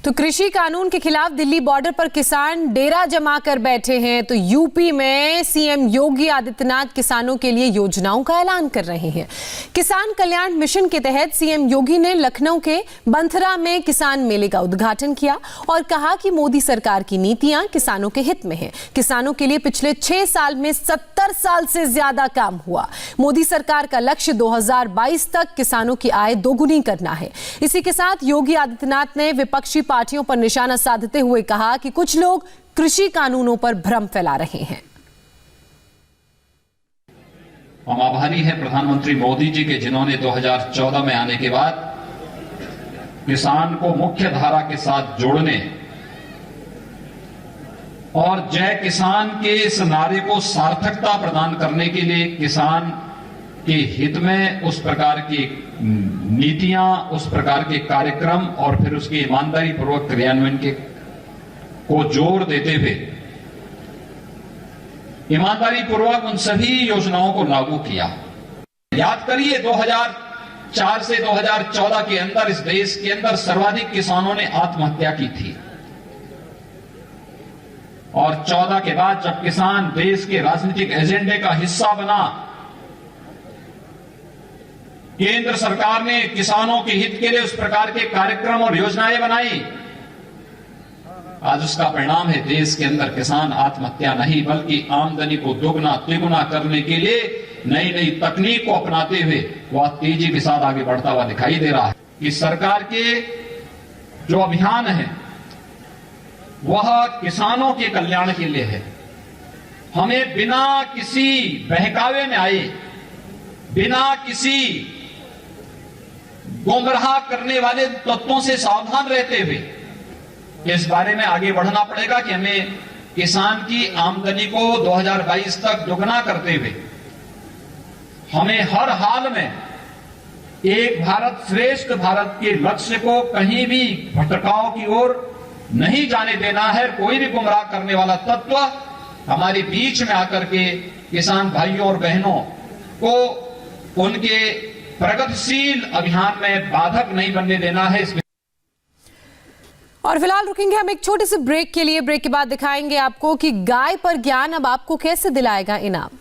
तो कृषि कानून के खिलाफ दिल्ली बॉर्डर पर किसान डेरा जमा कर बैठे हैं। तो यूपी में सीएम योगी आदित्यनाथ किसानों के लिए योजनाओं का ऐलान कर रहे हैं। किसान कल्याण मिशन के तहत सीएम योगी ने लखनऊ के बंथरा में किसान मेले का उद्घाटन किया और कहा कि मोदी सरकार की नीतियां किसानों के हित में हैं। किसानों के लिए पिछले 6 साल में 70 साल से ज्यादा काम हुआ। मोदी सरकार का लक्ष्य 2022 तक किसानों की आय दोगुनी करना है। इसी के साथ योगी आदित्यनाथ ने विपक्षी पार्टियों पर निशाना साधते हुए कहा कि कुछ लोग कृषि कानूनों पर भ्रम फैला रहे हैं। हम आभारी हैं प्रधानमंत्री मोदी जी के, जिन्होंने 2014 में आने के बाद किसान को मुख्य धारा के साथ जोड़ने और जय किसान के इस नारे को सार्थकता प्रदान करने के लिए किसान के हित में उस प्रकार की नीतियां, उस प्रकार के कार्यक्रम और फिर उसके ईमानदारी पूर्वक क्रियान्वयन को जोर देते हुए ईमानदारी पूर्वक उन सभी योजनाओं को लागू किया। याद करिए 2004 से 2014 के अंदर इस देश के अंदर सर्वाधिक किसानों ने आत्महत्या की थी और 14 के बाद जब किसान देश के राजनीतिक एजेंडे का हिस्सा बना, केंद्र सरकार ने किसानों के हित के लिए उस प्रकार के कार्यक्रम और योजनाएं बनाई। आज उसका परिणाम है देश के अंदर किसान आत्महत्या नहीं बल्कि आमदनी को दोगुना तिगुना करने के लिए नई नई तकनीक को अपनाते हुए वह तेजी के साथ आगे बढ़ता हुआ दिखाई दे रहा है। कि सरकार के जो अभियान है वह किसानों के कल्याण के लिए है। हमें बिना किसी बहकावे में आए, बिना किसी गुमराह करने वाले तत्वों से सावधान रहते हुए इस बारे में आगे बढ़ना पड़ेगा कि हमें किसान की आमदनी को 2022 तक दोगुना करते हुए हमें हर हाल में एक भारत श्रेष्ठ भारत के लक्ष्य को कहीं भी भटकाव की ओर नहीं जाने देना है। कोई भी गुमराह करने वाला तत्व हमारे बीच में आकर के किसान भाइयों और बहनों को उनके प्रगतिशील अभियान में बाधक नहीं बनने देना है। और फिलहाल रुकेंगे हम एक छोटे से ब्रेक के लिए। ब्रेक के बाद दिखाएंगे आपको कि गाय पर ज्ञान अब आपको कैसे दिलाएगा इनाम।